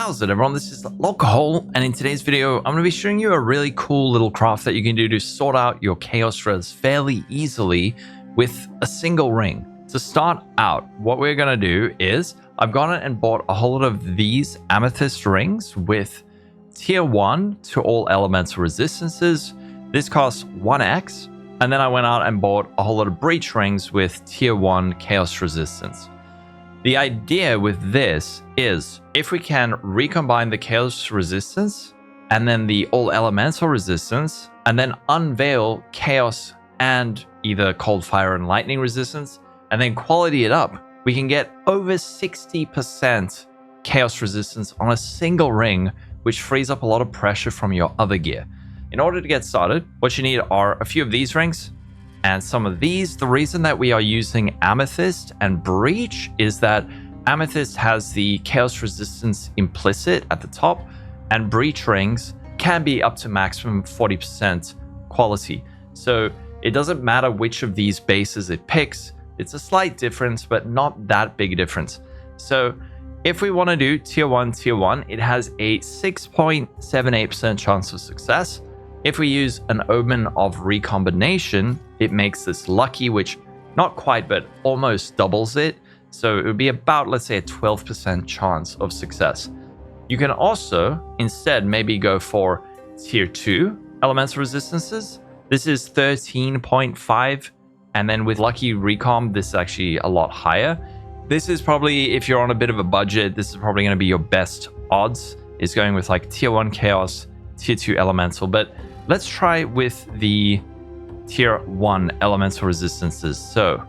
How's it, everyone? This is Lolcohol, and in today's video, I'm going to be showing you a really cool little craft that you can do to sort out your chaos res fairly easily with a single ring. To start out, what we're going to do is I've gone and bought a whole lot of these amethyst rings with tier 1 to all elemental resistances. This costs 1x, and then I went out and bought a whole lot of breach rings with tier 1 chaos resistance. The idea with this is if we can recombine the chaos resistance and then the all elemental resistance and then unveil chaos and either cold fire and lightning resistance and then quality it up, we can get over 60% chaos resistance on a single ring, which frees up a lot of pressure from your other gear. In order to get started, what you need are a few of these rings and some of these. The reason that we are using amethyst and breach is that amethyst has the chaos resistance implicit at the top, and breach rings can be up to maximum 40% quality. So it doesn't matter which of these bases it picks. It's a slight difference, but not that big a difference. So if we want to do tier 1, it has a 6.78% chance of success. If we use an Omen of Recombination, it makes this lucky, which not quite, but almost doubles it. So it would be about, let's say, a 12% chance of success. You can also instead maybe go for tier 2 elemental resistances. This is 13.5. And then with lucky recomb, this is actually a lot higher. This is probably, if you're on a bit of a budget, this is probably going to be your best odds, is going with like tier 1 chaos, tier 2 elemental. But let's try with the tier 1 elemental resistances. So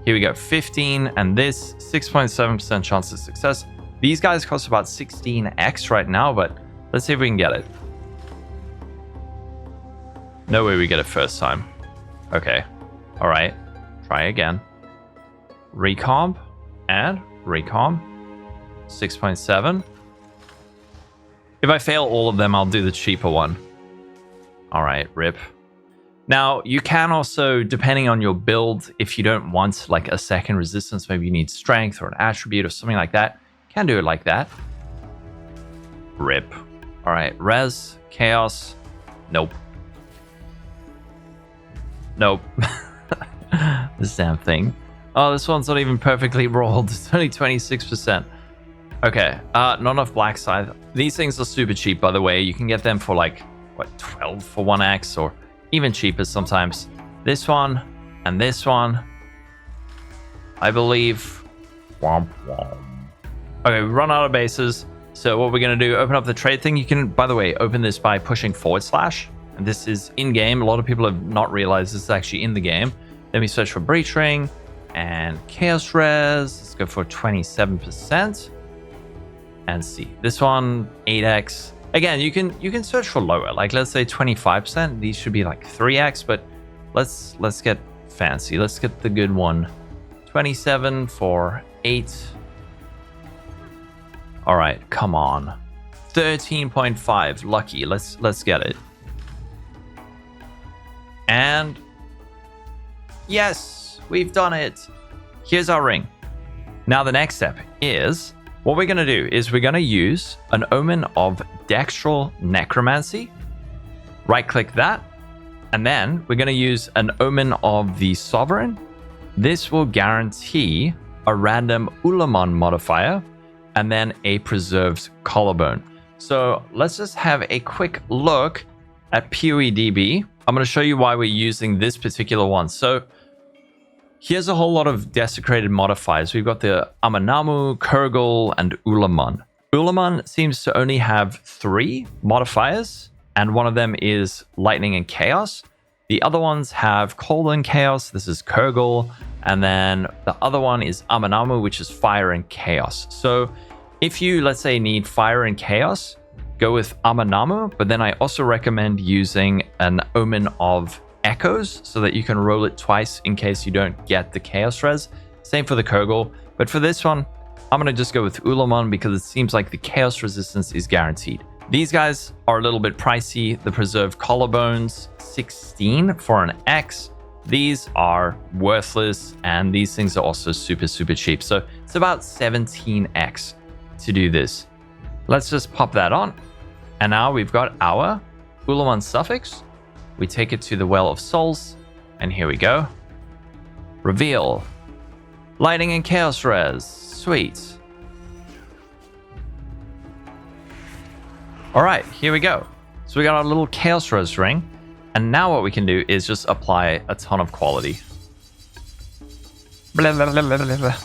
here we go, 15, and this 6.7% chance of success. These guys cost about 16x right now, but let's see if we can get it. No way we get it first time. Okay, all right, try again. Recomb and recomb, 6.7. If I fail all of them, I'll do the cheaper one. All right, rip. Now, you can also, depending on your build, if you don't want like a second resistance, maybe you need strength or an attribute or something like that, can do it like that. Rip. All right, res, chaos. Nope. Nope. This damn thing. Oh, this one's not even perfectly rolled. It's only 26%. Okay, not enough black scythe. These things are super cheap, by the way. You can get them for like, what, 12 for 1x or even cheaper sometimes. This one and this one, I believe. Womp womp. Okay, we run out of bases. So what we're going to do, open up the trade thing. You can, by the way, open this by pushing /. And this is in-game. A lot of people have not realized this is actually in the game. Then we search for breach ring and chaos res. Let's go for 27%. And see. This one, 8x. Again, you can search for lower, like let's say 25%. These should be like 3x, but let's get fancy. Let's get the good one. 27 for 8. All right, come on. 13.5, lucky. Let's get it. And yes, we've done it. Here's our ring. Now the next step is, what we're going to do is we're going to use an Omen of Dextral Necromancy. Right-click that. And then we're going to use an Omen of the Sovereign. This will guarantee a random Ulamon modifier and then a preserved collarbone. So let's just have a quick look at PoE. I'm going to show you why we're using this particular one. So here's a whole lot of desecrated modifiers. We've got the Amanamu, Kurgle, and Ulamon. Ulamon seems to only have 3 modifiers, and one of them is lightning and chaos. The other ones have cold and chaos. This is Kurgle. And then the other one is Amanamu, which is fire and chaos. So if you, let's say, need fire and chaos, go with Amanamu. But then I also recommend using an Omen of Echoes so that you can roll it twice in case you don't get the chaos res. Same for the Kurgle. But for this one, I'm going to just go with Ulamon because it seems like the chaos resistance is guaranteed. These guys are a little bit pricey. The preserved collarbones, 16 for an X. These are worthless, and these things are also super cheap. So it's about 17x to do this. Let's just pop that on. And now we've got our Ulaman suffix. We take it to the Well of Souls. And here we go. Reveal. Lightning and Chaos Res. Sweet. Alright, here we go. So we got our little Chaos Res ring. And now what we can do is just apply a ton of quality. Blah, blah, blah, blah, blah, blah.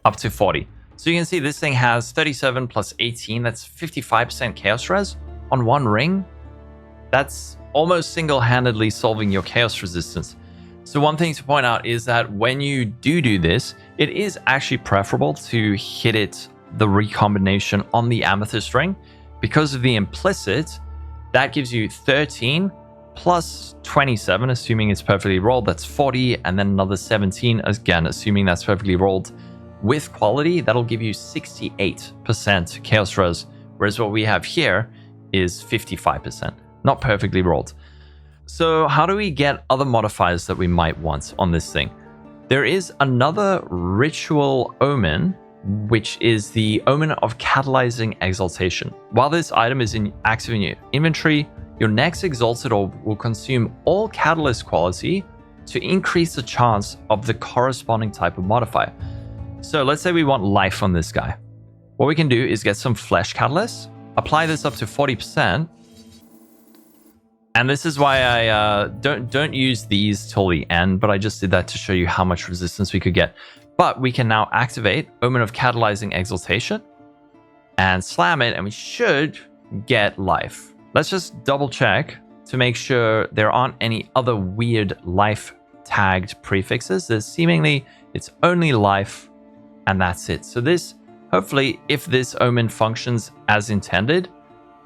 Up to 40. So you can see this thing has 37 plus 18. That's 55% Chaos Res on one ring. That's almost single-handedly solving your Chaos resistance. So one thing to point out is that when you do this, it is actually preferable to hit it, the recombination on the Amethyst ring. Because of the implicit, that gives you 13 plus 27, assuming it's perfectly rolled. That's 40, and then another 17, again, assuming that's perfectly rolled. With quality, that'll give you 68% Chaos Res, whereas what we have here is 55%, not perfectly rolled. So how do we get other modifiers that we might want on this thing? There is another ritual omen, which is the Omen of Catalyzing Exaltation. While this item is active in your inventory, your next Exalted Orb will consume all Catalyst quality to increase the chance of the corresponding type of modifier. So let's say we want life on this guy. What we can do is get some Flesh Catalyst, apply this up to 40%, and this is why I don't use these till the end, but I just did that to show you how much resistance we could get. But we can now activate Omen of Catalyzing Exaltation and slam it, and we should get life. Let's just double check to make sure there aren't any other weird life tagged prefixes. There's seemingly, it's only life, and that's it. So this, hopefully, if this omen functions as intended,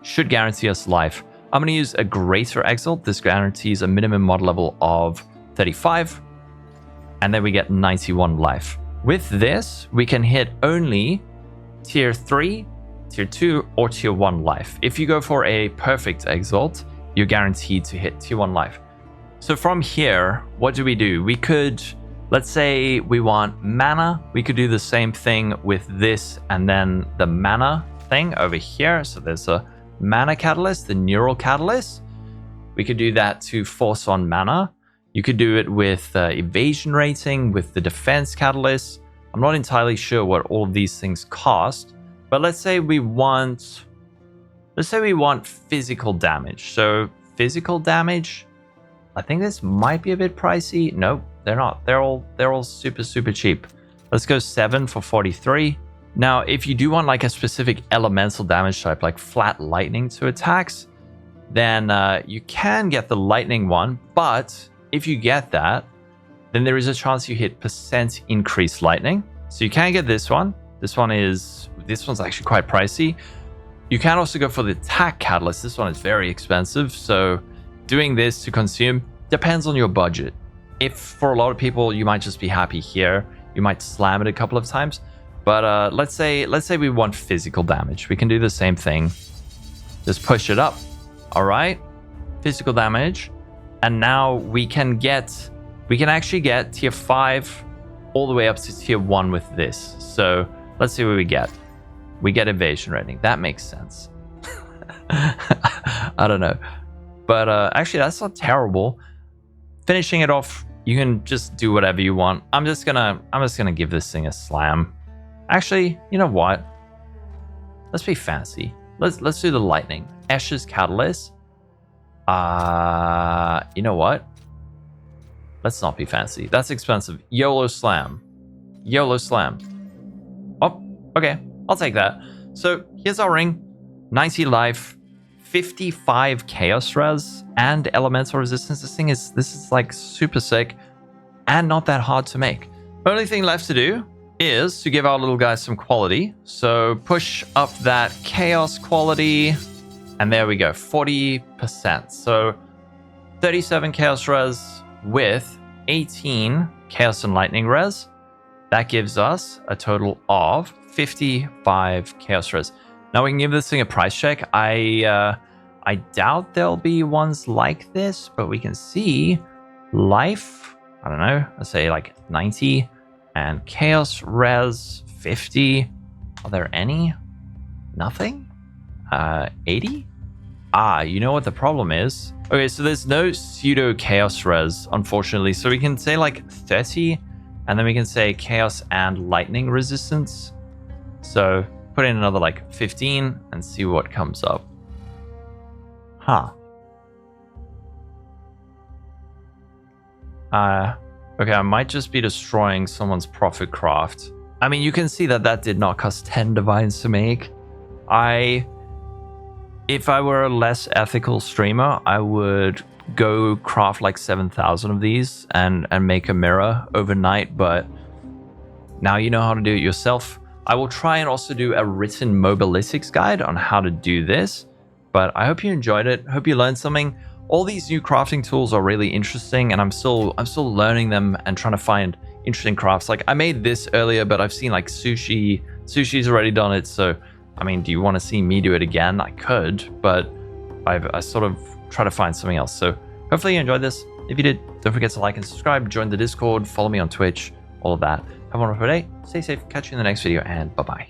should guarantee us life. I'm going to use a Greater Exalt. This guarantees a minimum mod level of 35, and then we get 91 life. With this, we can hit only tier 3, tier 2, or tier 1 life. If you go for a Perfect Exalt, you're guaranteed to hit tier 1 life. So from here, what do? We could, let's say we want mana. We could do the same thing with this and then the mana thing over here. So there's a mana catalyst, the neural catalyst. We could do that to force on mana. You could do it with evasion rating, with the defense catalyst. I'm not entirely sure what all of these things cost, but let's say we want physical damage. So physical damage, I think this might be a bit pricey. Nope, they're not. They're all super cheap. Let's go 7 for 43. Now, if you do want like a specific elemental damage type, like flat lightning to attacks, then you can get the lightning one. But if you get that, then there is a chance you hit % increased lightning. So you can get this one. This one's actually quite pricey. You can also go for the attack catalyst. This one is very expensive. So doing this to consume depends on your budget. If for a lot of people, you might just be happy here. You might slam it a couple of times. But let's say we want physical damage. We can do the same thing. Just push it up. All right. Physical damage. And now we can actually get tier 5 all the way up to tier 1 with this. So let's see what we get. We get evasion rating. That makes sense. I don't know. But actually, that's not terrible. Finishing it off, you can just do whatever you want. I'm just gonna give this thing a slam. Actually, you know what? Let's be fancy. Let's do the lightning. Escher's Catalyst. You know what? Let's not be fancy. That's expensive. YOLO slam. YOLO slam. Oh, okay. I'll take that. So here's our ring. 90 life, 55 chaos res, and elemental resistance. This is like super sick and not that hard to make. Only thing left to do is to give our little guy some quality. So push up that chaos quality, and there we go, 40%. So 37 chaos res with 18 chaos and lightning res. That gives us a total of 55 chaos res. Now we can give this thing a price check. I doubt there'll be ones like this, but we can see life, I don't know, let's say like 90, and chaos res 50. Are there any? Nothing? 80? You know what the problem is? Okay, so there's no pseudo chaos res, unfortunately. So we can say like 30, and then we can say chaos and lightning resistance. So put in another like 15 and see what comes up. Okay, I might just be destroying someone's profit craft. I mean, you can see that that did not cost 10 divines to make. If I were a less ethical streamer, I would go craft like 7,000 of these and make a mirror overnight, but now you know how to do it yourself. I will try and also do a written mobilitics guide on how to do this, but I hope you enjoyed it. Hope you learned something. All these new crafting tools are really interesting, and I'm still learning them and trying to find interesting crafts. Like I made this earlier, but I've seen like sushi's already done it. So I mean, do you want to see me do it again? I could, but I sort of try to find something else. So hopefully you enjoyed this. If you did, don't forget to like and subscribe, join the Discord, follow me on Twitch, all of that. Have a wonderful day, stay safe, catch you in the next video, and bye-bye.